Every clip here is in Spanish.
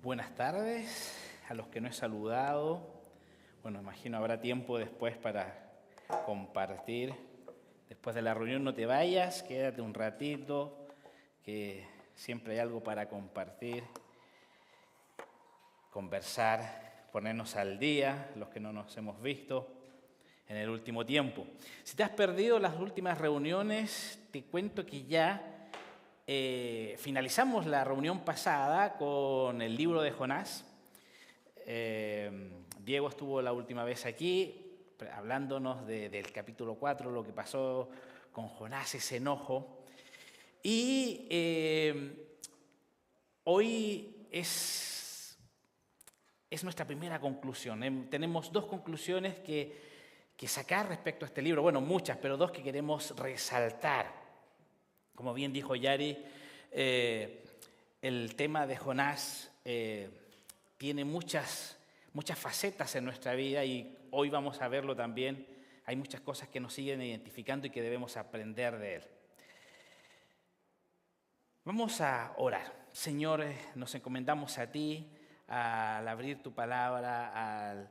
Buenas tardes a los que no he saludado. Bueno, imagino habrá tiempo después para compartir. Después de la reunión no te vayas, quédate un ratito, que siempre hay algo para compartir, conversar, ponernos al día, los que no nos hemos visto en el último tiempo. Si te has perdido las últimas reuniones, te cuento que ya finalizamos la reunión pasada con el libro de Jonás. Diego estuvo la última vez aquí hablándonos del capítulo 4, lo que pasó con Jonás, ese enojo. Y hoy es nuestra primera conclusión. Tenemos dos conclusiones que sacar respecto a este libro. Bueno, muchas, pero dos que queremos resaltar. Como bien dijo Yari, el tema de Jonás tiene muchas facetas en nuestra vida y hoy vamos a verlo también. Hay muchas cosas que nos siguen identificando y que debemos aprender de él. Vamos a orar. Señor, nos encomendamos a ti al abrir tu palabra, al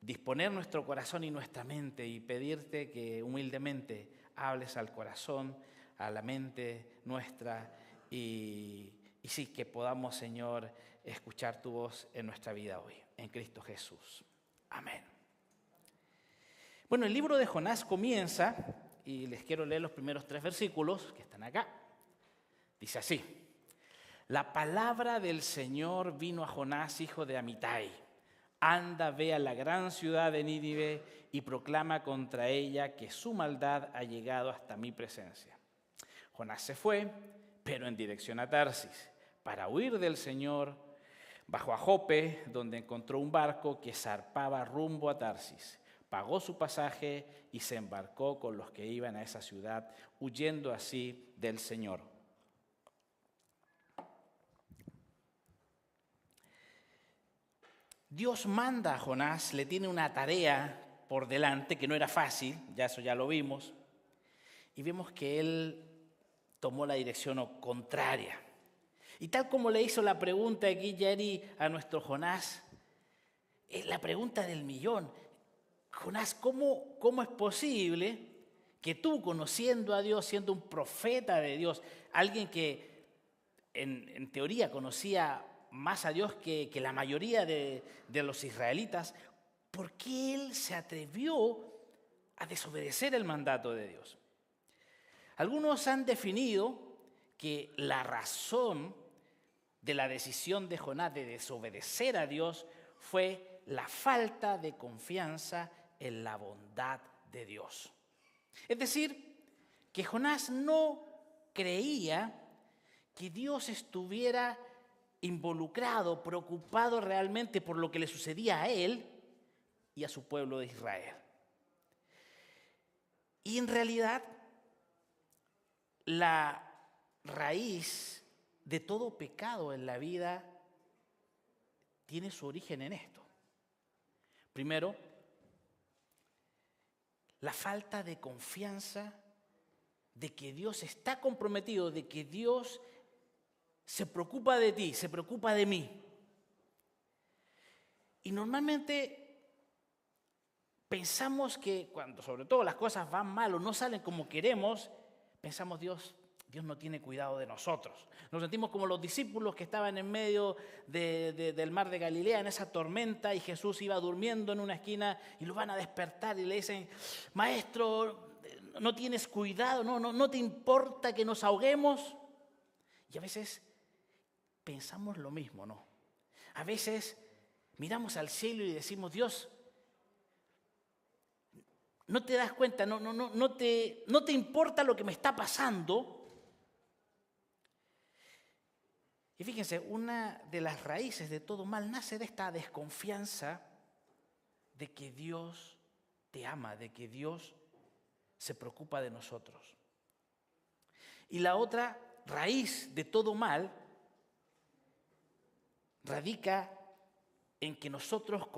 disponer nuestro corazón y nuestra mente y pedirte que humildemente hables al corazón, a la mente nuestra y sí, que podamos, Señor, escuchar tu voz en nuestra vida hoy, en Cristo Jesús. Amén. Bueno, el libro de Jonás comienza, y les quiero leer los primeros 3 versículos que están acá. Dice así: la palabra del Señor vino a Jonás, hijo de Amitai. Anda, ve a la gran ciudad de Nínive y proclama contra ella que su maldad ha llegado hasta mi presencia. Jonás se fue, pero en dirección a Tarsis, para huir del Señor. Bajó a Jope, donde encontró un barco que zarpaba rumbo a Tarsis. Pagó su pasaje y se embarcó con los que iban a esa ciudad, huyendo así del Señor. Dios manda a Jonás, le tiene una tarea por delante que no era fácil, ya lo vimos, y vemos que él tomó la dirección contraria. Y tal como le hizo la pregunta aquí Yeri a nuestro Jonás, es la pregunta del millón. Jonás, ¿cómo es posible que tú, conociendo a Dios, siendo un profeta de Dios, alguien que en teoría conocía más a Dios que la mayoría de los israelitas, ¿por qué él se atrevió a desobedecer el mandato de Dios? Algunos han definido que la razón de la decisión de Jonás de desobedecer a Dios fue la falta de confianza en la bondad de Dios. Es decir, que Jonás no creía que Dios estuviera involucrado, preocupado realmente por lo que le sucedía a él y a su pueblo de Israel. Y en realidad, la raíz de todo pecado en la vida tiene su origen en esto. Primero, la falta de confianza de que Dios está comprometido, de que Dios se preocupa de ti, se preocupa de mí. Y normalmente pensamos que cuando sobre todo las cosas van mal o no salen como queremos, pensamos Dios no tiene cuidado de nosotros. Nos sentimos como los discípulos que estaban en medio del mar de Galilea en esa tormenta y Jesús iba durmiendo en una esquina y lo van a despertar y le dicen: Maestro, no tienes cuidado, no te importa que nos ahoguemos. Y a veces pensamos lo mismo, ¿no? A veces miramos al cielo y decimos: Dios, no te das cuenta, no te importa lo que me está pasando. Y fíjense, una de las raíces de todo mal nace de esta desconfianza de que Dios te ama, de que Dios se preocupa de nosotros. Y la otra raíz de todo mal radica en que nosotros no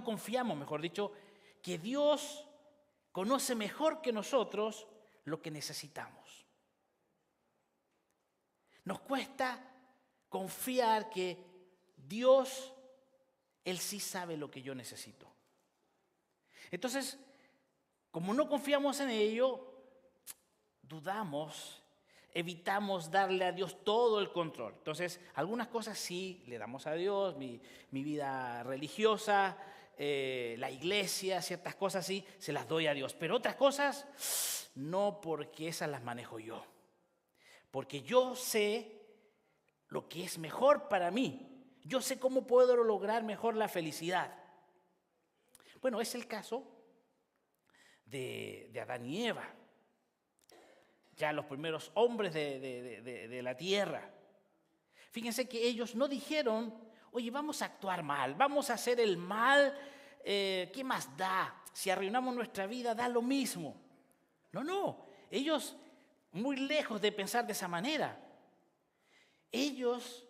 confiamos, mejor dicho, que Dios conoce mejor que nosotros lo que necesitamos. Nos cuesta confiar que Dios, Él sí sabe lo que yo necesito. Entonces, como no confiamos en ello, dudamos, evitamos darle a Dios todo el control. Entonces, algunas cosas sí le damos a Dios, mi vida religiosa, la iglesia, ciertas cosas sí, se las doy a Dios. Pero otras cosas, no, porque esas las manejo yo. Porque yo sé lo que es mejor para mí. Yo sé cómo puedo lograr mejor la felicidad. Bueno, es el caso de Adán y Eva. Ya los primeros hombres de la tierra. Fíjense que ellos no dijeron, oye, vamos a actuar mal, vamos a hacer el mal, ¿qué más da? Si arruinamos nuestra vida, da lo mismo. No, ellos, muy lejos de pensar de esa manera, ellos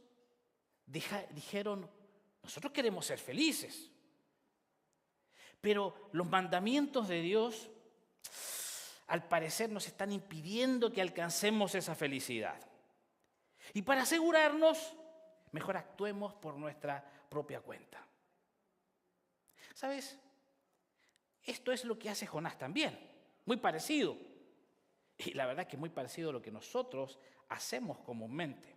dijeron, nosotros queremos ser felices, pero los mandamientos de Dios, al parecer, nos están impidiendo que alcancemos esa felicidad. Y para asegurarnos, mejor actuemos por nuestra propia cuenta. ¿Sabes? Esto es lo que hace Jonás también, muy parecido. Y la verdad que es muy parecido a lo que nosotros hacemos comúnmente.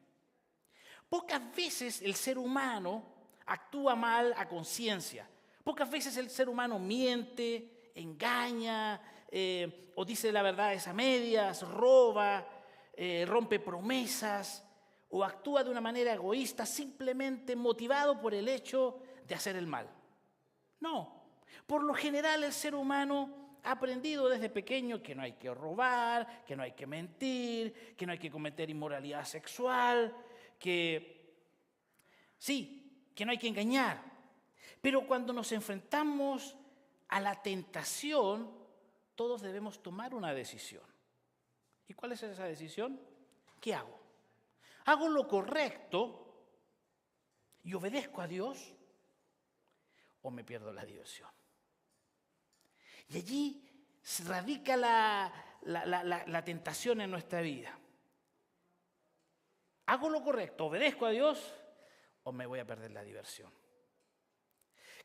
Pocas veces el ser humano actúa mal a conciencia. Pocas veces el ser humano miente, engaña, o dice la verdad a medias, roba, rompe promesas, o actúa de una manera egoísta simplemente motivado por el hecho de hacer el mal. No, por lo general el ser humano ha aprendido desde pequeño que no hay que robar, que no hay que mentir, que no hay que cometer inmoralidad sexual, que no hay que engañar. Pero cuando nos enfrentamos a la tentación, todos debemos tomar una decisión. ¿Y cuál es esa decisión? ¿Qué hago? ¿Hago lo correcto y obedezco a Dios o me pierdo la diversión? Y allí radica la tentación en nuestra vida. ¿Hago lo correcto, obedezco a Dios o me voy a perder la diversión?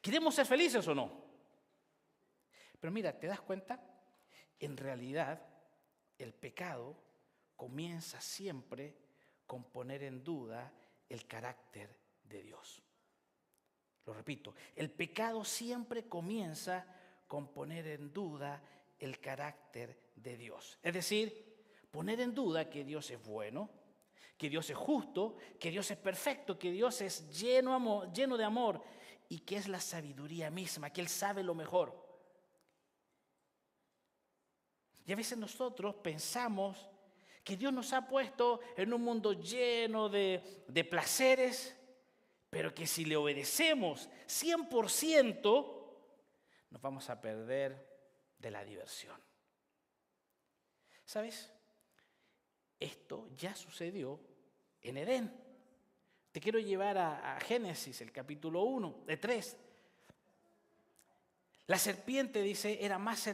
¿Queremos ser felices o no? Pero mira, ¿te das cuenta? En realidad, el pecado comienza siempre con poner en duda el carácter de Dios. Lo repito, el pecado siempre comienza con poner en duda el carácter de Dios. Es decir, poner en duda que Dios es bueno, que Dios es justo, que Dios es perfecto, que Dios es lleno de amor y que es la sabiduría misma, que Él sabe lo mejor. Y a veces nosotros pensamos que Dios nos ha puesto en un mundo lleno de placeres, pero que si le obedecemos 100%, nos vamos a perder de la diversión. ¿Sabes? Esto ya sucedió en Edén. Te quiero llevar a Génesis, el capítulo 3. La serpiente, dice, era más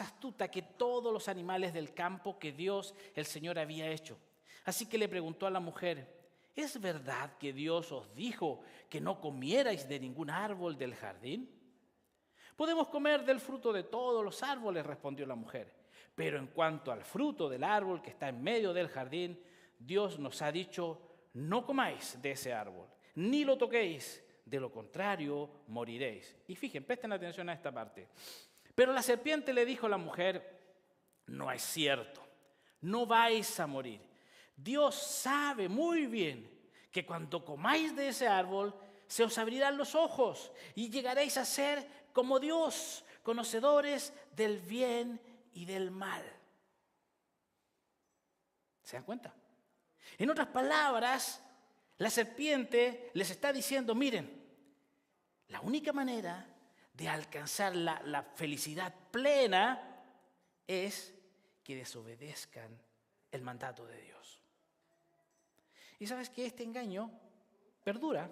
astuta que todos los animales del campo que Dios, el Señor, había hecho. Así que le preguntó a la mujer, ¿es verdad que Dios os dijo que no comierais de ningún árbol del jardín? Podemos comer del fruto de todos los árboles, respondió la mujer. Pero en cuanto al fruto del árbol que está en medio del jardín, Dios nos ha dicho, no comáis de ese árbol, ni lo toquéis, de lo contrario moriréis. Y fíjense, presten atención a esta parte. Pero la serpiente le dijo a la mujer, no es cierto, no vais a morir. Dios sabe muy bien que cuando comáis de ese árbol, se os abrirán los ojos y llegaréis a ser como Dios, conocedores del bien y del mal. ¿Se dan cuenta? En otras palabras, la serpiente les está diciendo, miren, la única manera de alcanzar la felicidad plena es que desobedezcan el mandato de Dios. Y sabes que este engaño perdura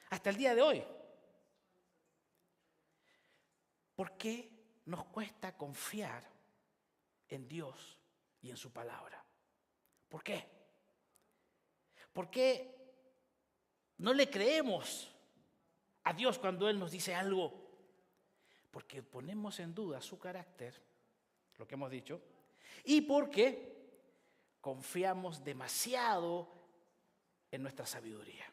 hasta el día de hoy. ¿Por qué nos cuesta confiar en Dios y en su palabra? ¿Por qué? ¿Por qué No le creemos a Dios cuando Él nos dice algo, porque ponemos en duda su carácter, lo que hemos dicho, y porque confiamos demasiado en nuestra sabiduría.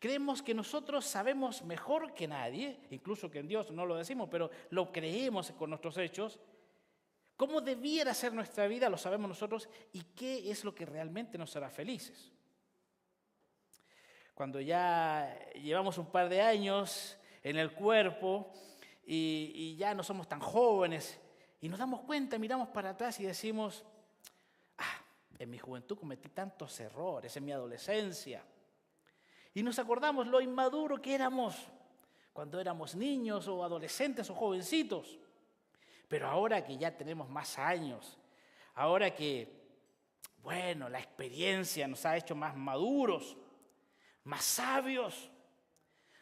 Creemos que nosotros sabemos mejor que nadie, incluso que en Dios no lo decimos, pero lo creemos con nuestros hechos. Cómo debiera ser nuestra vida lo sabemos nosotros y qué es lo que realmente nos hará felices. Cuando ya llevamos un par de años en el cuerpo y ya no somos tan jóvenes y nos damos cuenta, miramos para atrás y decimos, en mi juventud cometí tantos errores, en mi adolescencia. Y nos acordamos lo inmaduro que éramos cuando éramos niños o adolescentes o jovencitos. Pero ahora que ya tenemos más años, ahora que, la experiencia nos ha hecho más maduros, más sabios,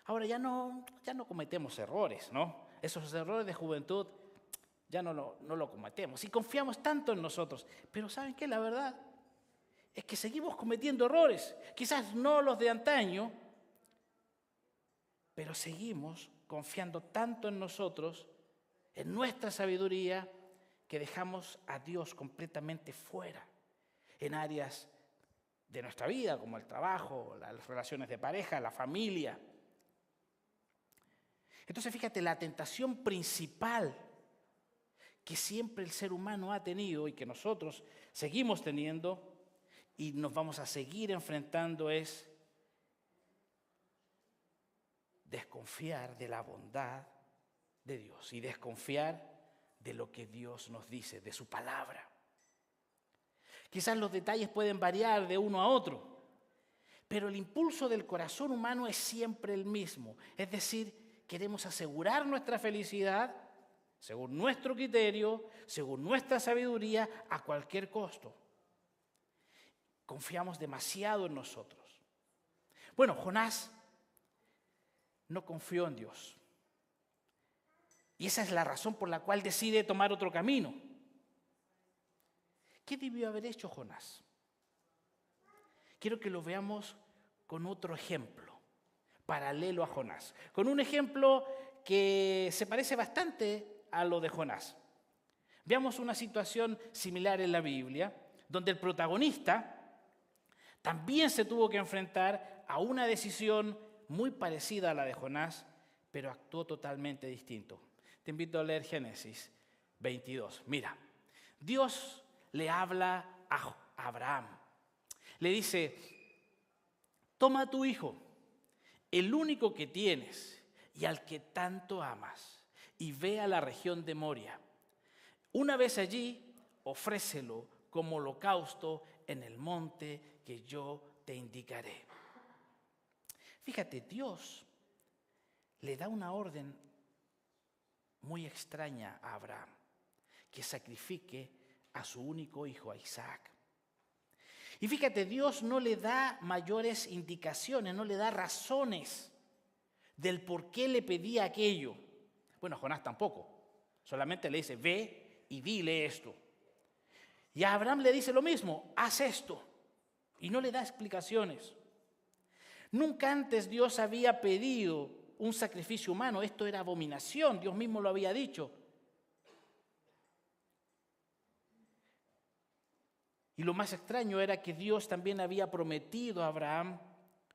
ahora ya no cometemos errores, ¿no? Esos errores de juventud ya no lo cometemos y confiamos tanto en nosotros. Pero ¿saben qué? La verdad es que seguimos cometiendo errores, quizás no los de antaño, pero seguimos confiando tanto en nosotros, en nuestra sabiduría, que dejamos a Dios completamente fuera en áreas de nuestra vida, como el trabajo, las relaciones de pareja, la familia. Entonces, fíjate, la tentación principal que siempre el ser humano ha tenido y que nosotros seguimos teniendo y nos vamos a seguir enfrentando es desconfiar de la bondad de Dios y desconfiar de lo que Dios nos dice, de su palabra. Quizás los detalles pueden variar de uno a otro, pero el impulso del corazón humano es siempre el mismo. Es decir, queremos asegurar nuestra felicidad según nuestro criterio, según nuestra sabiduría, a cualquier costo. Confiamos demasiado en nosotros. Bueno, Jonás no confió en Dios. Y esa es la razón por la cual decide tomar otro camino. ¿Qué debió haber hecho Jonás? Quiero que lo veamos con otro ejemplo, paralelo a Jonás. Con un ejemplo que se parece bastante a lo de Jonás. Veamos una situación similar en la Biblia, donde el protagonista también se tuvo que enfrentar a una decisión muy parecida a la de Jonás, pero actuó totalmente distinto. Te invito a leer Génesis 22. Mira, Dios le habla a Abraham. Le dice, toma a tu hijo, el único que tienes y al que tanto amas, y ve a la región de Moria. Una vez allí, ofrécelo como holocausto en el monte que yo te indicaré. Fíjate, Dios le da una orden muy extraña a Abraham, que sacrifique a su único hijo, a Isaac. Y fíjate, Dios no le da mayores indicaciones, no le da razones del por qué le pedía aquello. Bueno, a Jonás tampoco, solamente le dice, ve y dile esto. Y a Abraham le dice lo mismo, haz esto, y no le da explicaciones. Nunca antes Dios había pedido un sacrificio humano, esto era abominación, Dios mismo lo había dicho. Y lo más extraño era que Dios también había prometido a Abraham,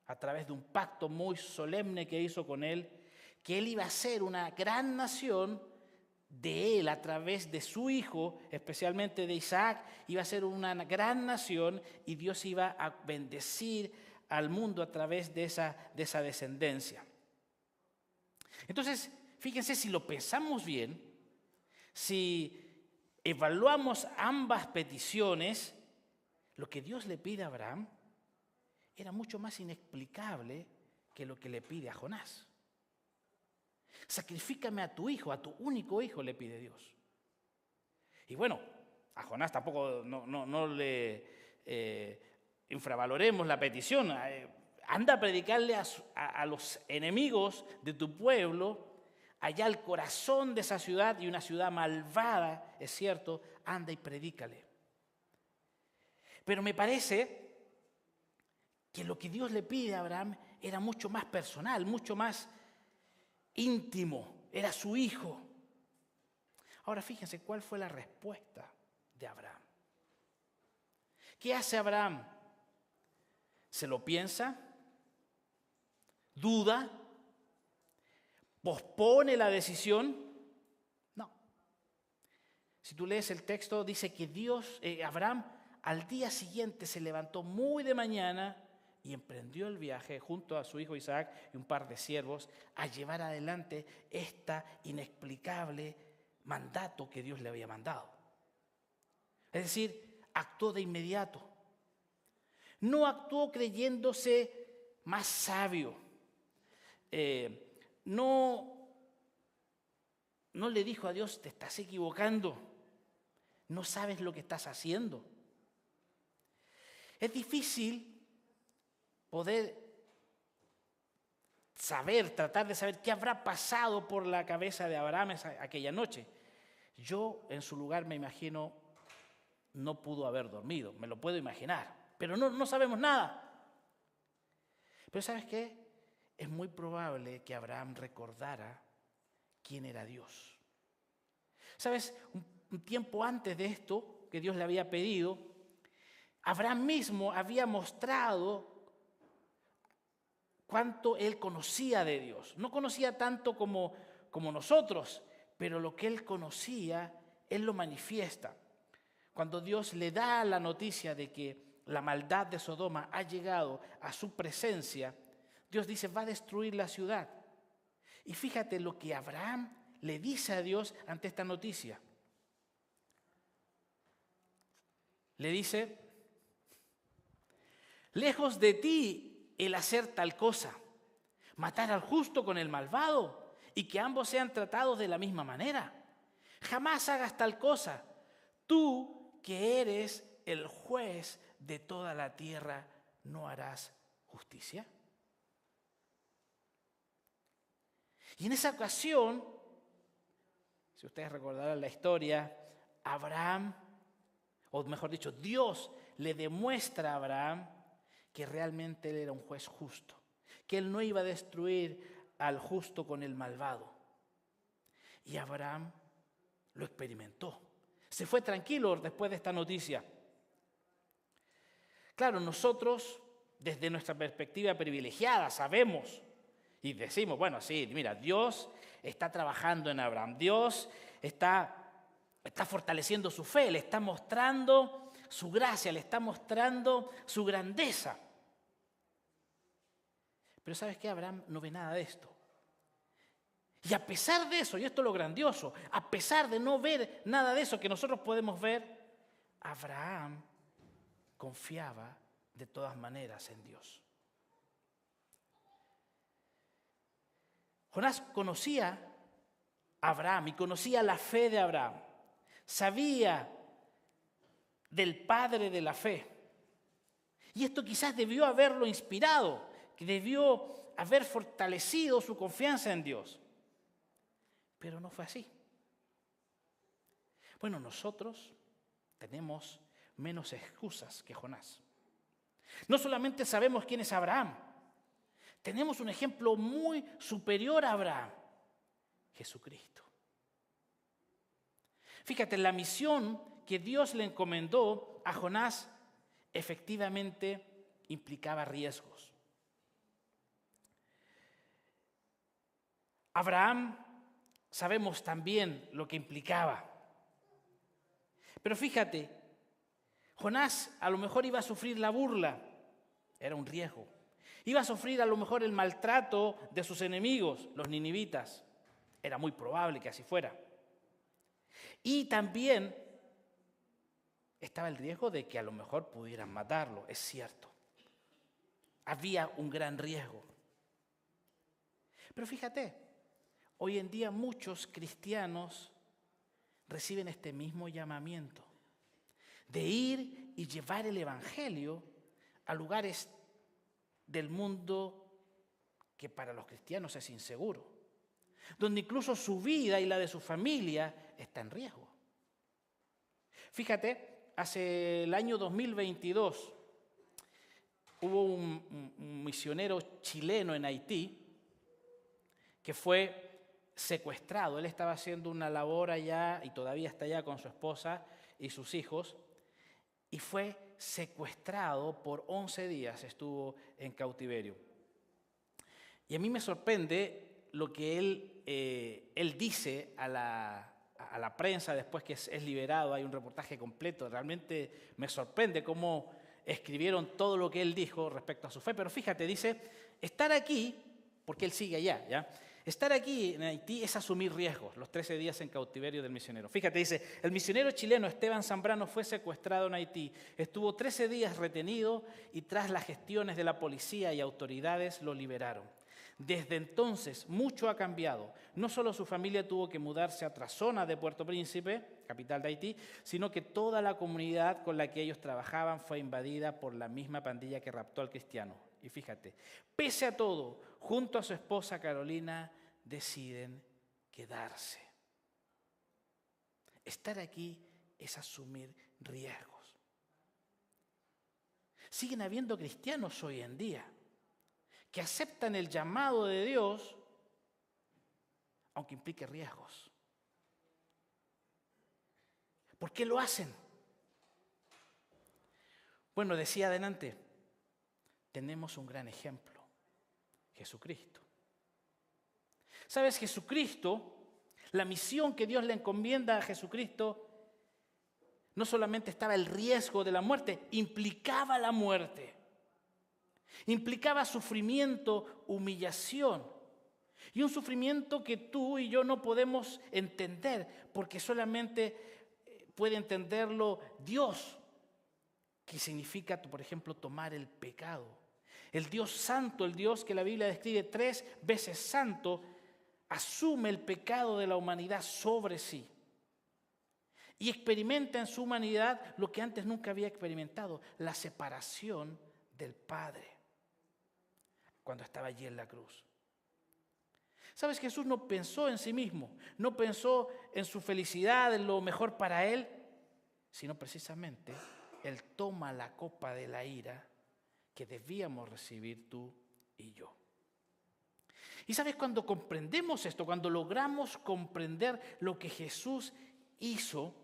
a través de un pacto muy solemne que hizo con él, que él iba a ser una gran nación de él, a través de su hijo, especialmente de Isaac, iba a ser una gran nación y Dios iba a bendecir al mundo a través de esa descendencia. Entonces, fíjense, si lo pensamos bien, si evaluamos ambas peticiones, lo que Dios le pide a Abraham era mucho más inexplicable que lo que le pide a Jonás. Sacrifícame a tu hijo, a tu único hijo, le pide Dios. Y bueno, a Jonás tampoco no le infravaloremos la petición. Anda a predicarle a los enemigos de tu pueblo, allá al corazón de esa ciudad, y una ciudad malvada, es cierto, anda y predícale. Pero me parece que lo que Dios le pide a Abraham era mucho más personal, mucho más íntimo, era su hijo. Ahora fíjense cuál fue la respuesta de Abraham. ¿Qué hace Abraham? ¿Se lo piensa? ¿Duda? ¿Pospone la decisión? No. Si tú lees el texto, dice que Abraham al día siguiente se levantó muy de mañana y emprendió el viaje junto a su hijo Isaac y un par de siervos a llevar adelante esta inexplicable mandato que Dios le había mandado. Es decir, actuó de inmediato. No actuó creyéndose más sabio. No le dijo a Dios, te estás equivocando. No sabes lo que estás haciendo. Es difícil poder tratar de saber qué habrá pasado por la cabeza de Abraham aquella noche. Yo, en su lugar, me imagino, no pudo haber dormido. Me lo puedo imaginar. Pero no sabemos nada. Pero ¿sabes qué? Es muy probable que Abraham recordara quién era Dios. ¿Sabes? Un tiempo antes de esto que Dios le había pedido, Abraham mismo había mostrado cuánto él conocía de Dios. No conocía tanto como nosotros, pero lo que él conocía, él lo manifiesta. Cuando Dios le da la noticia de que la maldad de Sodoma ha llegado a su presencia, Dios dice, va a destruir la ciudad. Y fíjate lo que Abraham le dice a Dios ante esta noticia. Le dice, lejos de ti el hacer tal cosa, matar al justo con el malvado y que ambos sean tratados de la misma manera. Jamás hagas tal cosa. Tú que eres el juez de toda la tierra, ¿no harás justicia? Y en esa ocasión, si ustedes recordarán la historia, Abraham, o mejor dicho, Dios le demuestra a Abraham que realmente él era un juez justo, que él no iba a destruir al justo con el malvado. Y Abraham lo experimentó. Se fue tranquilo después de esta noticia. Claro, nosotros, desde nuestra perspectiva privilegiada, sabemos y decimos, bueno, sí, mira, Dios está trabajando en Abraham. Dios está fortaleciendo su fe, le está mostrando su gracia, le está mostrando su grandeza. Pero ¿sabes qué? Abraham no ve nada de esto. Y a pesar de eso, y esto es lo grandioso, a pesar de no ver nada de eso que nosotros podemos ver, Abraham confiaba de todas maneras en Dios. Jonás conocía a Abraham y conocía la fe de Abraham. Sabía del padre de la fe. Y esto quizás debió haberlo inspirado, que debió haber fortalecido su confianza en Dios. Pero no fue así. Bueno, nosotros tenemos menos excusas que Jonás. No solamente sabemos quién es Abraham, tenemos un ejemplo muy superior a Abraham, Jesucristo. Fíjate, la misión que Dios le encomendó a Jonás efectivamente implicaba riesgos. Abraham sabemos también lo que implicaba. Pero fíjate, Jonás a lo mejor iba a sufrir la burla, era un riesgo. Iba a sufrir a lo mejor el maltrato de sus enemigos, los ninivitas. Era muy probable que así fuera. Y también estaba el riesgo de que a lo mejor pudieran matarlo, es cierto. Había un gran riesgo. Pero fíjate, hoy en día muchos cristianos reciben este mismo llamamiento de ir y llevar el evangelio a lugares del mundo que para los cristianos es inseguro, donde incluso su vida y la de su familia está en riesgo. Fíjate, hace el año 2022, hubo un misionero chileno en Haití que fue secuestrado. Él estaba haciendo una labor allá y todavía está allá con su esposa y sus hijos, y fue secuestrado por 11 días, estuvo en cautiverio. Y a mí me sorprende lo que él dice a la prensa después que es liberado. Hay un reportaje completo. Realmente me sorprende cómo escribieron todo lo que él dijo respecto a su fe. Pero fíjate, dice, estar aquí, porque él sigue allá, ¿ya? Estar aquí en Haití es asumir riesgos, los 13 días en cautiverio del misionero. Fíjate, dice, el misionero chileno Esteban Zambrano fue secuestrado en Haití. Estuvo 13 días retenido y tras las gestiones de la policía y autoridades lo liberaron. Desde entonces, mucho ha cambiado. No solo su familia tuvo que mudarse a otra zona de Puerto Príncipe, capital de Haití, sino que toda la comunidad con la que ellos trabajaban fue invadida por la misma pandilla que raptó al cristiano. Y fíjate, pese a todo, junto a su esposa Carolina, deciden quedarse. Estar aquí es asumir riesgos. Siguen habiendo cristianos hoy en día que aceptan el llamado de Dios, aunque implique riesgos. ¿Por qué lo hacen? Bueno, decía adelante, tenemos un gran ejemplo, Jesucristo. ¿Sabes? Jesucristo, la misión que Dios le encomienda a Jesucristo, no solamente estaba el riesgo de la muerte, implicaba la muerte. Implicaba sufrimiento, humillación. Y un sufrimiento que tú y yo no podemos entender, porque solamente puede entenderlo Dios, que significa, por ejemplo, tomar el pecado. El Dios santo, el Dios que la Biblia describe 3 veces santo, asume el pecado de la humanidad sobre sí. Y experimenta en su humanidad lo que antes nunca había experimentado, la separación del Padre, cuando estaba allí en la cruz. ¿Sabes? Jesús no pensó en sí mismo, no pensó en su felicidad, en lo mejor para él, sino precisamente Él toma la copa de la ira que debíamos recibir tú y yo. Y ¿sabes? Cuando comprendemos esto, cuando logramos comprender lo que Jesús hizo,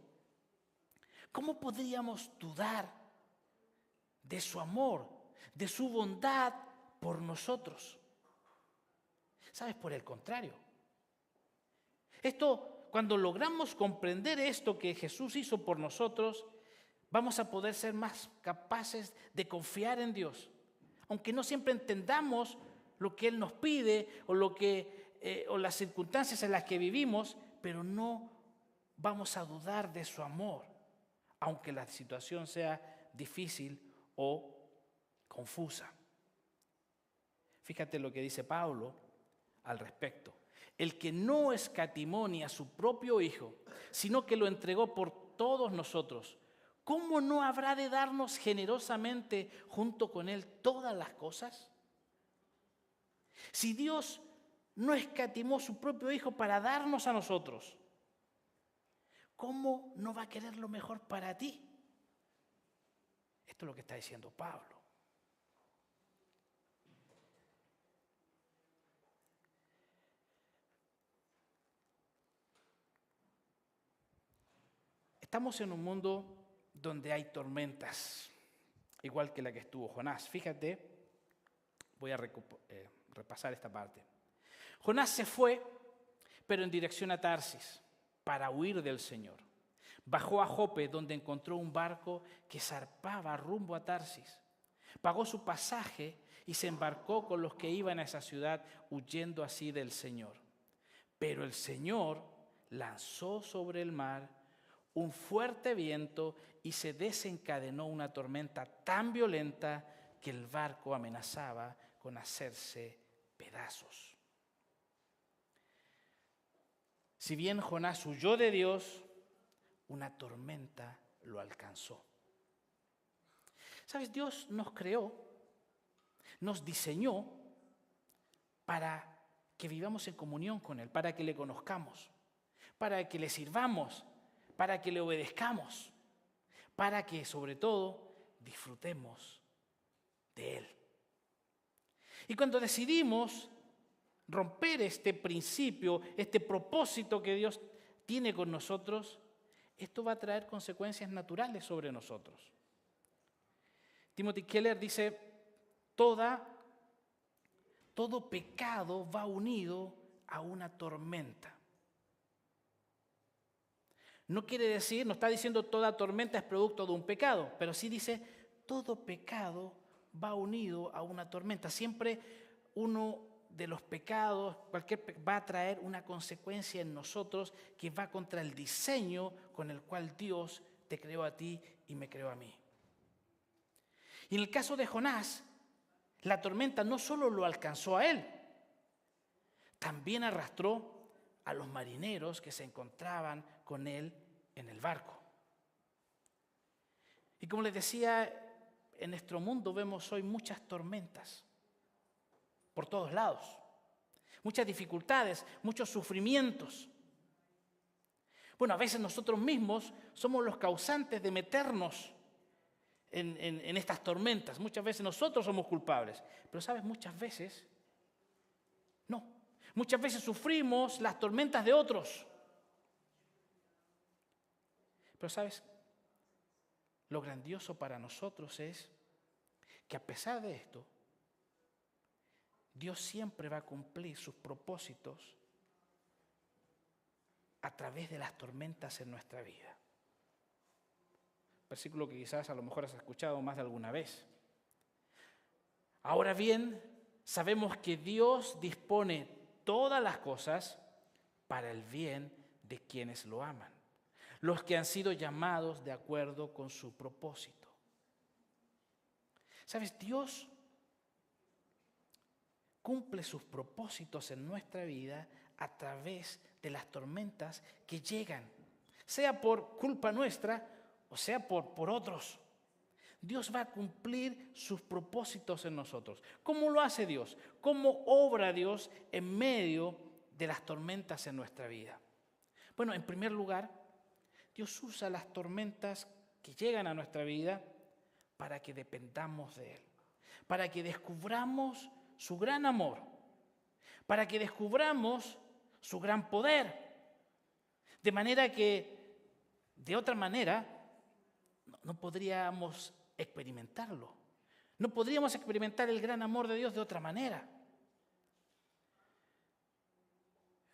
¿cómo podríamos dudar de su amor, de su bondad por nosotros? ¿Sabes? Por el contrario. Cuando logramos comprender esto que Jesús hizo por nosotros, vamos a poder ser más capaces de confiar en Dios. Aunque no siempre entendamos lo que Él nos pide o las circunstancias en las que vivimos, pero no vamos a dudar de su amor, aunque la situación sea difícil o confusa. Fíjate lo que dice Pablo al respecto. El que no escatimó ni a su propio Hijo, sino que lo entregó por todos nosotros, ¿cómo no habrá de darnos generosamente junto con Él todas las cosas? Si Dios no escatimó su propio Hijo para darnos a nosotros, ¿cómo no va a querer lo mejor para ti? Esto es lo que está diciendo Pablo. Estamos en un mundo donde hay tormentas, igual que la que estuvo Jonás. Fíjate, voy a repasar esta parte. Jonás se fue, pero en dirección a Tarsis, para huir del Señor. Bajó a Jope, donde encontró un barco que zarpaba rumbo a Tarsis. Pagó su pasaje y se embarcó con los que iban a esa ciudad, huyendo así del Señor. Pero el Señor lanzó sobre el mar un fuerte viento y se desencadenó una tormenta tan violenta que el barco amenazaba con hacerse pedazos. Si bien Jonás huyó de Dios, una tormenta lo alcanzó. ¿Sabes? Dios nos creó, nos diseñó para que vivamos en comunión con Él, para que le conozcamos, para que le sirvamos, para que le obedezcamos, para que sobre todo disfrutemos de Él. Y cuando decidimos romper este principio, este propósito que Dios tiene con nosotros, esto va a traer consecuencias naturales sobre nosotros. Timothy Keller dice, todo pecado va unido a una tormenta. No quiere decir, no está diciendo toda tormenta es producto de un pecado, pero sí dice, todo pecado va unido a una tormenta. Siempre uno de los pecados, va a traer una consecuencia en nosotros que va contra el diseño con el cual Dios te creó a ti y me creó a mí. Y en el caso de Jonás, la tormenta no solo lo alcanzó a él, también arrastró a los marineros que se encontraban con él en el barco. Y como les decía, en nuestro mundo vemos hoy muchas tormentas por todos lados, muchas dificultades, muchos sufrimientos. Bueno, a veces nosotros mismos somos los causantes de meternos en estas tormentas. Muchas veces nosotros somos culpables, pero ¿sabes? Muchas veces no. Muchas veces sufrimos las tormentas de otros. Pero ¿sabes? Lo grandioso para nosotros es que a pesar de esto, Dios siempre va a cumplir sus propósitos a través de las tormentas en nuestra vida. Versículo que quizás a lo mejor has escuchado más de alguna vez. Ahora bien, sabemos que Dios dispone todas las cosas para el bien de quienes lo aman, los que han sido llamados de acuerdo con su propósito. ¿Sabes? Dios cumple sus propósitos en nuestra vida a través de las tormentas que llegan, sea por culpa nuestra o sea por otros. Dios va a cumplir sus propósitos en nosotros. ¿Cómo lo hace Dios? ¿Cómo obra Dios en medio de las tormentas en nuestra vida? Bueno, en primer lugar, Dios usa las tormentas que llegan a nuestra vida para que dependamos de Él, para que descubramos su gran amor, para que descubramos su gran poder, de manera que de otra manera no podríamos experimentarlo. No podríamos experimentar el gran amor de Dios de otra manera.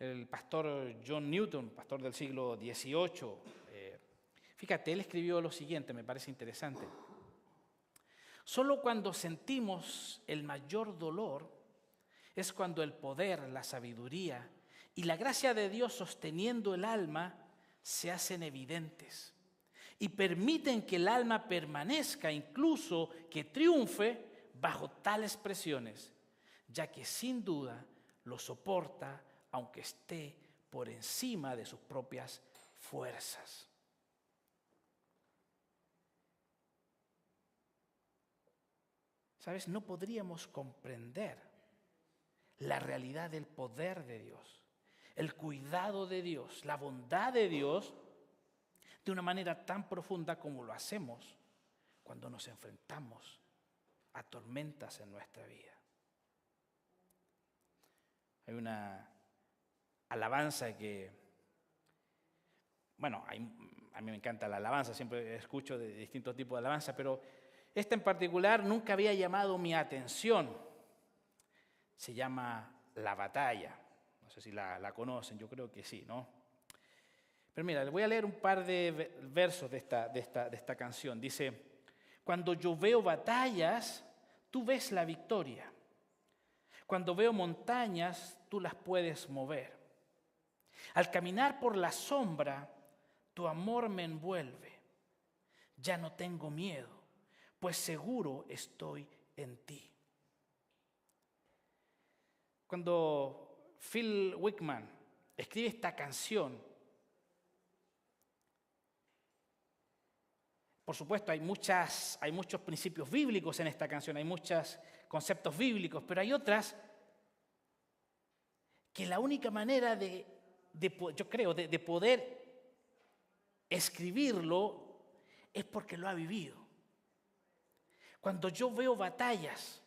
El pastor John Newton, pastor del siglo XVIII, fíjate, él escribió lo siguiente, me parece interesante. Solo cuando sentimos el mayor dolor es cuando el poder, la sabiduría y la gracia de Dios sosteniendo el alma se hacen evidentes y permiten que el alma permanezca, incluso que triunfe bajo tales presiones, ya que sin duda lo soporta aunque esté por encima de sus propias fuerzas. ¿Sabes? No podríamos comprender la realidad del poder de Dios, el cuidado de Dios, la bondad de Dios de una manera tan profunda como lo hacemos cuando nos enfrentamos a tormentas en nuestra vida. Hay una alabanza que, bueno, a mí me encanta la alabanza, siempre escucho de distintos tipos de alabanza, pero esta en particular nunca había llamado mi atención. Se llama La Batalla. No sé si la conocen, yo creo que sí, ¿no? Pero mira, les voy a leer un par de versos de esta canción. Dice, cuando yo veo batallas, tú ves la victoria. Cuando veo montañas, tú las puedes mover. Al caminar por la sombra, tu amor me envuelve. Ya no tengo miedo, pues seguro estoy en ti. Cuando Phil Wickman escribe esta canción, por supuesto hay muchos principios bíblicos en esta canción, hay muchos conceptos bíblicos, pero hay otras que la única manera yo creo, de poder escribirlo es porque lo ha vivido. Cuando yo veo batallas,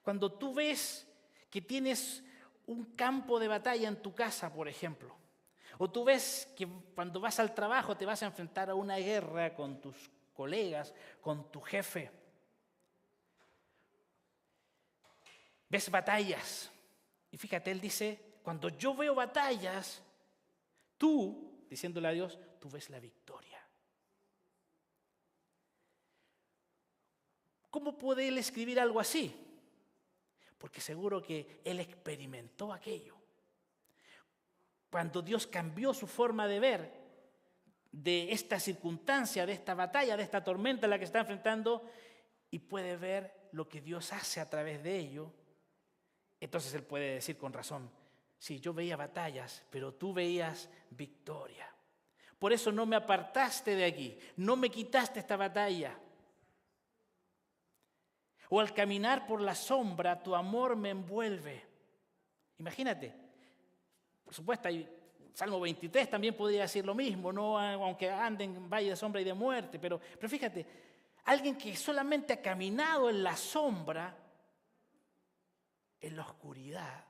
cuando tú ves que tienes un campo de batalla en tu casa, por ejemplo, o tú ves que cuando vas al trabajo te vas a enfrentar a una guerra con tus colegas, con tu jefe. Ves batallas. Y fíjate, él dice, cuando yo veo batallas, tú, diciéndole a Dios, tú ves la victoria. ¿Cómo puede él escribir algo así? Porque seguro que él experimentó aquello. Cuando Dios cambió su forma de ver de esta circunstancia, de esta batalla, de esta tormenta en la que está enfrentando, y puede ver lo que Dios hace a través de ello, entonces él puede decir con razón, sí, yo veía batallas, pero tú veías victoria. Por eso no me apartaste de aquí, no me quitaste esta batalla. O al caminar por la sombra, tu amor me envuelve. Imagínate, por supuesto, Salmo 23 también podría decir lo mismo, no, aunque ande en valle de sombra y de muerte, pero fíjate, alguien que solamente ha caminado en la sombra, en la oscuridad,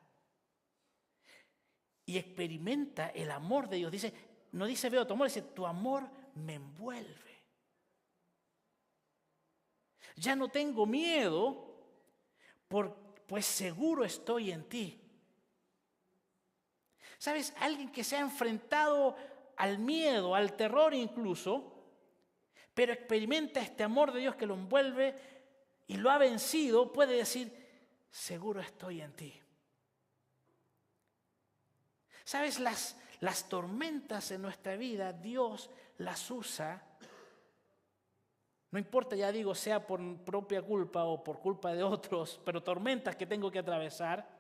y experimenta el amor de Dios. No dice veo tu amor, dice tu amor me envuelve. Ya no tengo miedo, pues seguro estoy en ti. ¿Sabes? Alguien que se ha enfrentado al miedo, al terror incluso, pero experimenta este amor de Dios que lo envuelve y lo ha vencido, puede decir, seguro estoy en ti. ¿Sabes? Las tormentas en nuestra vida, Dios las usa. No importa, ya digo, sea por propia culpa o por culpa de otros, pero tormentas que tengo que atravesar,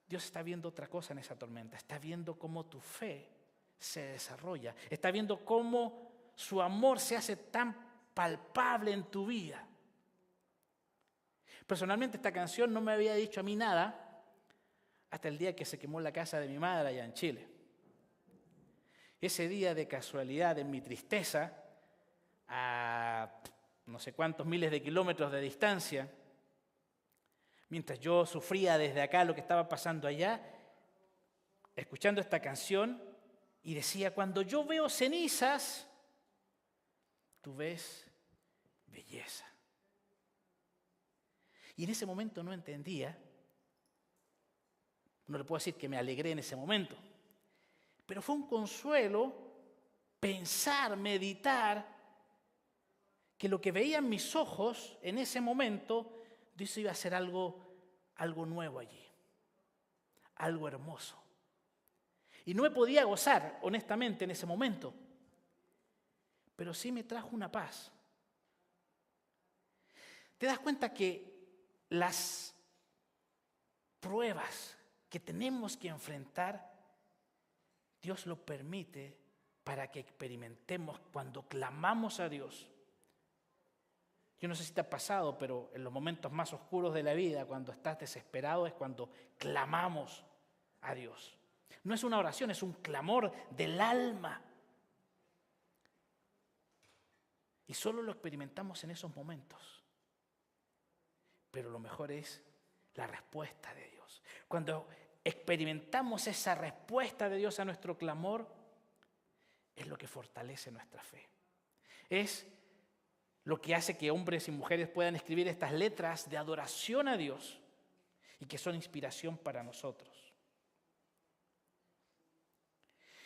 Dios está viendo otra cosa en esa tormenta. Está viendo cómo tu fe se desarrolla. Está viendo cómo su amor se hace tan palpable en tu vida. Personalmente esta canción no me había dicho a mí nada hasta el día que se quemó la casa de mi madre allá en Chile. Ese día, de casualidad, en mi tristeza, a no sé cuántos miles de kilómetros de distancia, mientras yo sufría desde acá lo que estaba pasando allá, escuchando esta canción, y decía, cuando yo veo cenizas, tú ves belleza. Y en ese momento no entendía, no le puedo decir que me alegré en ese momento, pero fue un consuelo pensar, meditar, que lo que veían mis ojos en ese momento, Dios iba a hacer algo nuevo allí, algo hermoso. Y no me podía gozar, honestamente, en ese momento, pero sí me trajo una paz. ¿Te das cuenta que las pruebas que tenemos que enfrentar, Dios lo permite para que experimentemos cuando clamamos a Dios? Yo no sé si te ha pasado, pero en los momentos más oscuros de la vida, cuando estás desesperado, es cuando clamamos a Dios. No es una oración, es un clamor del alma. Y solo lo experimentamos en esos momentos. Pero lo mejor es la respuesta de Dios. Cuando experimentamos esa respuesta de Dios a nuestro clamor, es lo que fortalece nuestra fe. Es lo que hace que hombres y mujeres puedan escribir estas letras de adoración a Dios y que son inspiración para nosotros.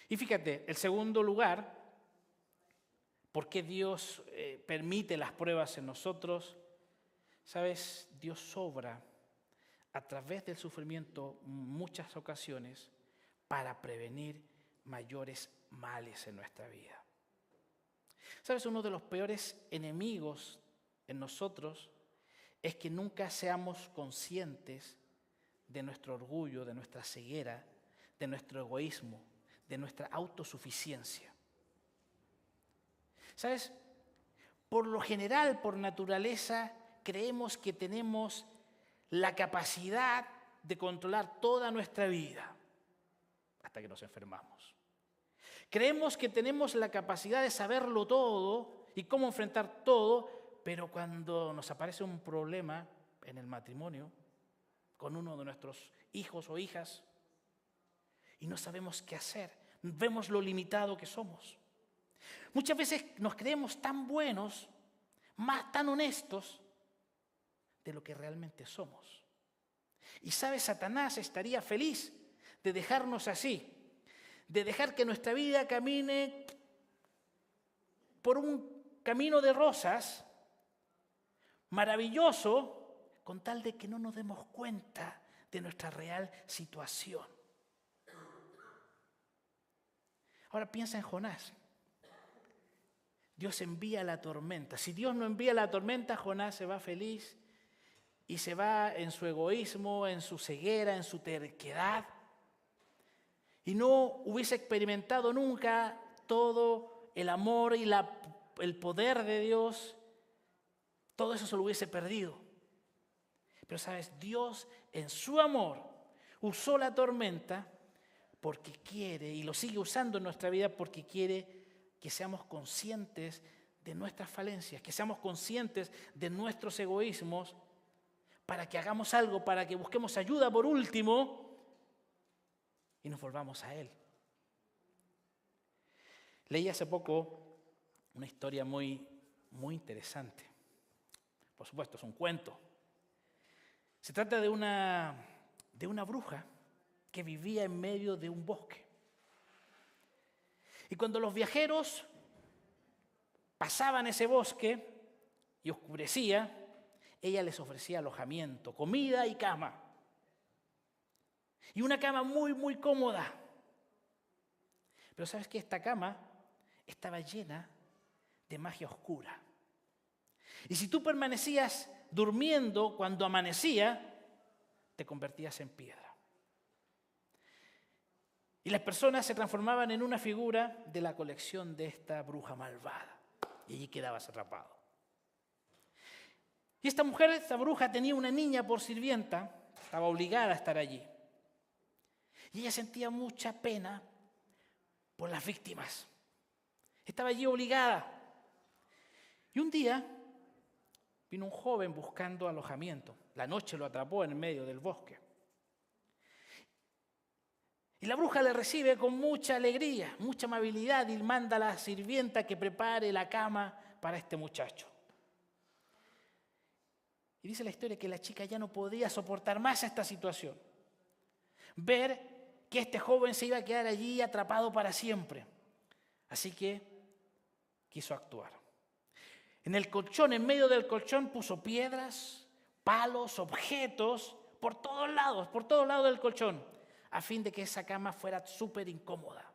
Y fíjate, el segundo lugar, ¿por qué Dios permite las pruebas en nosotros? ¿Sabes? Dios obra a través del sufrimiento en muchas ocasiones para prevenir mayores males en nuestra vida. ¿Sabes? Uno de los peores enemigos en nosotros es que nunca seamos conscientes de nuestro orgullo, de nuestra ceguera, de nuestro egoísmo, de nuestra autosuficiencia. ¿Sabes? Por lo general, por naturaleza, creemos que tenemos la capacidad de controlar toda nuestra vida hasta que nos enfermamos. Creemos que tenemos la capacidad de saberlo todo y cómo enfrentar todo, Pero cuando nos aparece un problema en el matrimonio, con uno de nuestros hijos o hijas, y no sabemos qué hacer, vemos lo limitado que somos. Muchas veces nos creemos tan buenos, tan honestos, de lo que realmente somos. Y sabe, Satanás estaría feliz de dejarnos así, de dejar que nuestra vida camine por un camino de rosas maravilloso, con tal de que no nos demos cuenta de nuestra real situación. Ahora piensa en Jonás. Dios envía la tormenta. Si Dios no envía la tormenta, Jonás se va feliz y se va en su egoísmo, en su ceguera, en su terquedad. Y no hubiese experimentado nunca todo el amor y el poder de Dios. Todo eso se lo hubiese perdido. Pero sabes, Dios en su amor usó la tormenta porque quiere, y lo sigue usando en nuestra vida porque quiere que seamos conscientes de nuestras falencias, que seamos conscientes de nuestros egoísmos, para que hagamos algo, para que busquemos ayuda por último y nos volvamos a Él. Leí hace poco una historia muy interesante. Por supuesto, es un cuento. Se trata de una bruja que vivía en medio de un bosque. Y cuando los viajeros pasaban ese bosque y oscurecía, ella les ofrecía alojamiento, comida y cama. Y una cama muy cómoda. Pero ¿sabes qué? Esta cama estaba llena de magia oscura. Y si tú permanecías durmiendo cuando amanecía, te convertías en piedra. Y las personas se transformaban en una figura de la colección de esta bruja malvada. Y allí quedabas atrapado. Y esta mujer, esta bruja, tenía una niña por sirvienta, estaba obligada a estar allí. Y ella sentía mucha pena por las víctimas. Estaba allí obligada. Y un día vino un joven buscando alojamiento. La noche lo atrapó en medio del bosque. Y la bruja le recibe con mucha alegría, mucha amabilidad y manda a la sirvienta que prepare la cama para este muchacho. Y dice la historia que la chica ya no podía soportar más esta situación. Ver que este joven se iba a quedar allí atrapado para siempre. Así que quiso actuar. En el colchón, en medio del colchón, puso piedras, palos, objetos, por todos lados del colchón, a fin de que esa cama fuera súper incómoda.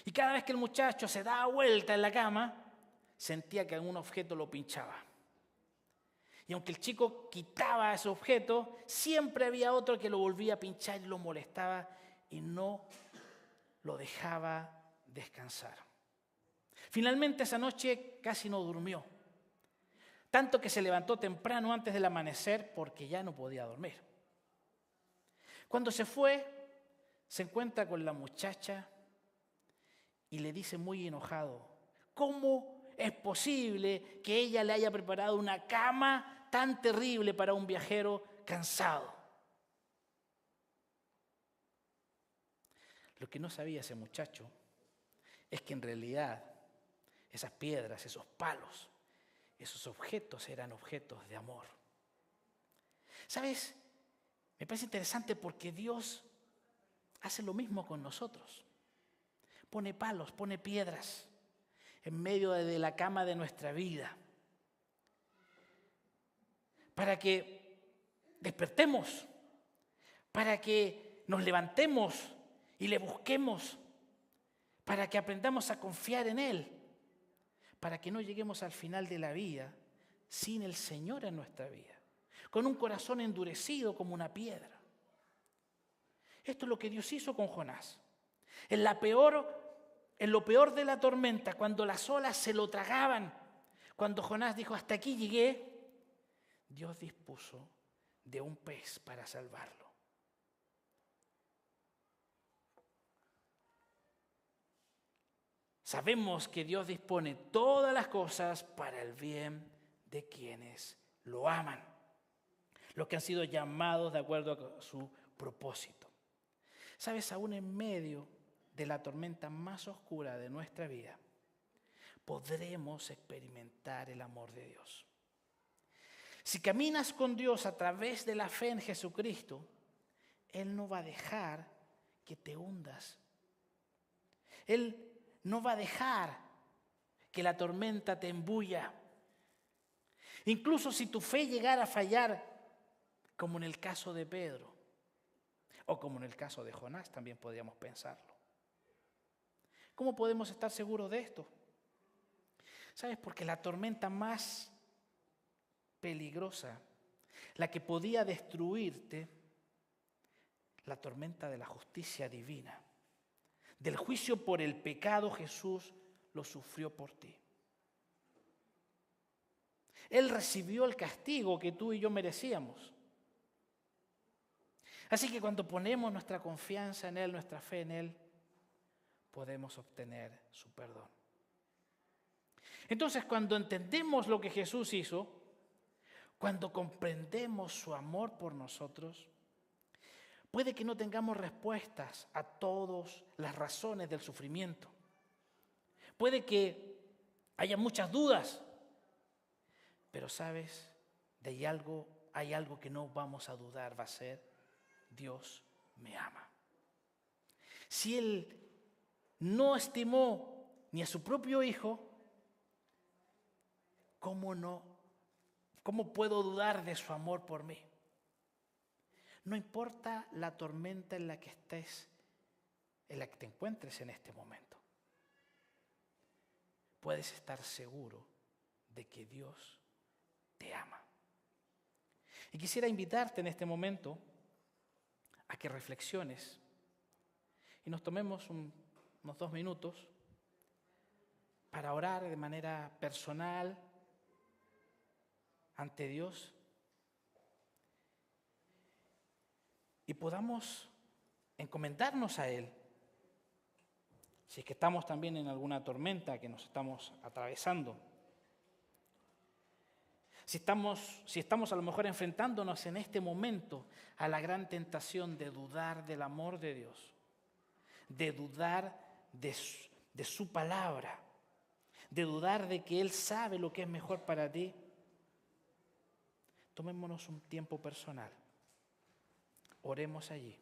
Y cada vez que el muchacho se daba vuelta en la cama, sentía que algún objeto lo pinchaba. Y aunque el chico quitaba ese objeto, siempre había otro que lo volvía a pinchar y lo molestaba y no lo dejaba descansar. Finalmente esa noche casi no durmió, tanto que se levantó temprano antes del amanecer porque ya no podía dormir. Cuando se fue, se encuentra con la muchacha y le dice muy enojado, ¿cómo es posible que ella le haya preparado una cama tan terrible para un viajero cansado? Lo que no sabía ese muchacho es que en realidad esas piedras, esos palos, esos objetos eran objetos de amor. ¿Sabes? Me parece interesante porque Dios hace lo mismo con nosotros. Pone palos, pone piedras en medio de la cama de nuestra vida para que despertemos, para que nos levantemos y le busquemos, para que aprendamos a confiar en Él, para que no lleguemos al final de la vida sin el Señor en nuestra vida, con un corazón endurecido como una piedra. Esto es lo que Dios hizo con Jonás. En lo peor de la tormenta, cuando las olas se lo tragaban, cuando Jonás dijo, hasta aquí llegué, Dios dispuso de un pez para salvarlo. Sabemos que Dios dispone todas las cosas para el bien de quienes lo aman, los que han sido llamados de acuerdo a su propósito. Sabes, aún en medio de la tormenta más oscura de nuestra vida, podremos experimentar el amor de Dios. Si caminas con Dios a través de la fe en Jesucristo, Él no va a dejar que te hundas. Él no va a dejar que la tormenta te embulla. Incluso si tu fe llegara a fallar, como en el caso de Pedro, o como en el caso de Jonás, también podríamos pensarlo. ¿Cómo podemos estar seguros de esto? ¿Sabes? Porque la tormenta más peligrosa, la que podía destruirte, la tormenta de la justicia divina, del juicio por el pecado, Jesús lo sufrió por ti. Él recibió el castigo que tú y yo merecíamos. Así que cuando ponemos nuestra confianza en Él, nuestra fe en Él, podemos obtener su perdón. Entonces, cuando entendemos lo que Jesús hizo, cuando comprendemos su amor por nosotros, puede que no tengamos respuestas a todas las razones del sufrimiento. Puede que haya muchas dudas, pero sabes, hay algo que no vamos a dudar, va a ser: Dios me ama. Si Él no estimó ni a su propio Hijo, ¿cómo puedo dudar de su amor por mí? No importa la tormenta en la que estés, en la que te encuentres en este momento, puedes estar seguro de que Dios te ama. Y quisiera invitarte en este momento a que reflexiones y nos tomemos unos 2 minutos para orar de manera personal ante Dios y podamos encomendarnos a Él. Si es que estamos también en alguna tormenta que nos estamos atravesando, si estamos a lo mejor enfrentándonos en este momento a la gran tentación de dudar del amor de Dios, de dudar de su palabra, de dudar de que Él sabe lo que es mejor para ti, tomémonos un tiempo personal. Oremos allí.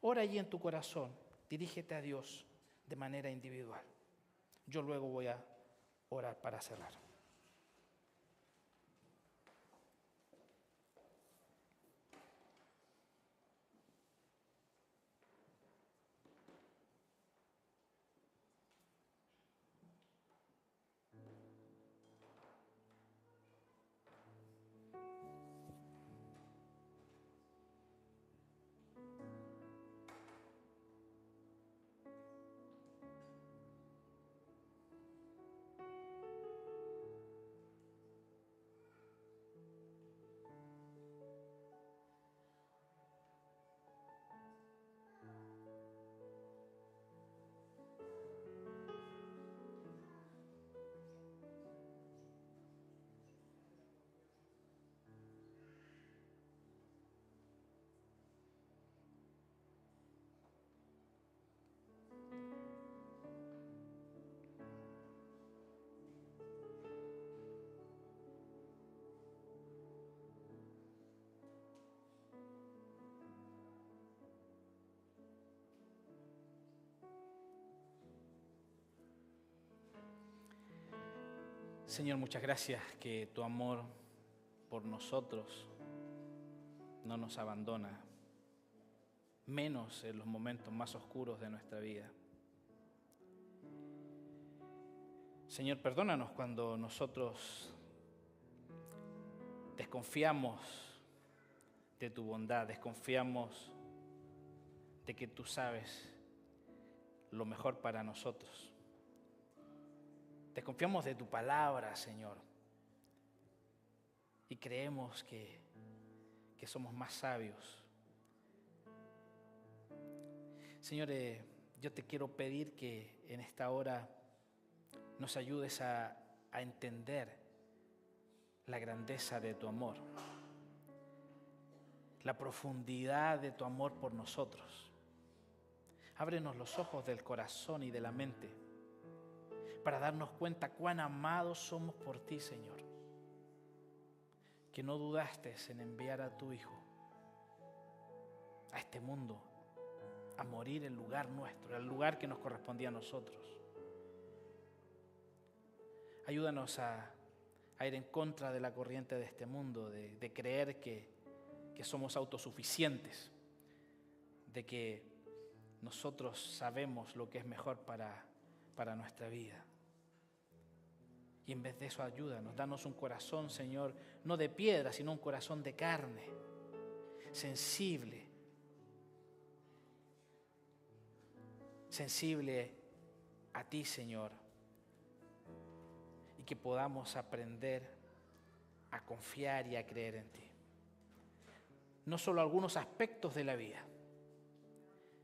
Ora allí en tu corazón. Dirígete a Dios de manera individual. Yo luego voy a orar para cerrar. Señor, muchas gracias que tu amor por nosotros no nos abandona, menos en los momentos más oscuros de nuestra vida. Señor, perdónanos cuando nosotros desconfiamos de tu bondad, desconfiamos de que tú sabes lo mejor para nosotros. Desconfiamos de tu palabra, Señor, y creemos que somos más sabios. Señor, yo te quiero pedir que en esta hora nos ayudes a entender la grandeza de tu amor, la profundidad de tu amor por nosotros. Ábrenos los ojos del corazón y de la mente para darnos cuenta cuán amados somos por ti, Señor, que no dudaste en enviar a tu Hijo a este mundo a morir en lugar nuestro, el lugar que nos correspondía a nosotros. Ayúdanos a ir en contra de la corriente de este mundo, de creer que somos autosuficientes, de que nosotros sabemos lo que es mejor para nuestra vida. Y en vez de eso, ayúdanos, danos un corazón, Señor, no de piedra, sino un corazón de carne, sensible a ti, Señor, y que podamos aprender a confiar y a creer en ti. No solo algunos aspectos de la vida,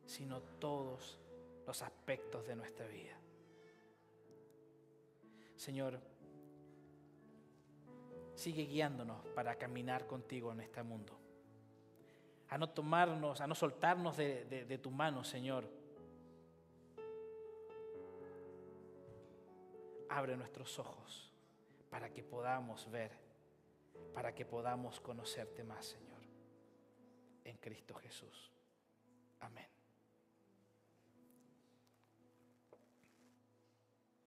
sino todos los aspectos de nuestra vida. Señor, sigue guiándonos para caminar contigo en este mundo. A no soltarnos de tu mano, Señor. Abre nuestros ojos para que podamos ver, para que podamos conocerte más, Señor. En Cristo Jesús. Amén.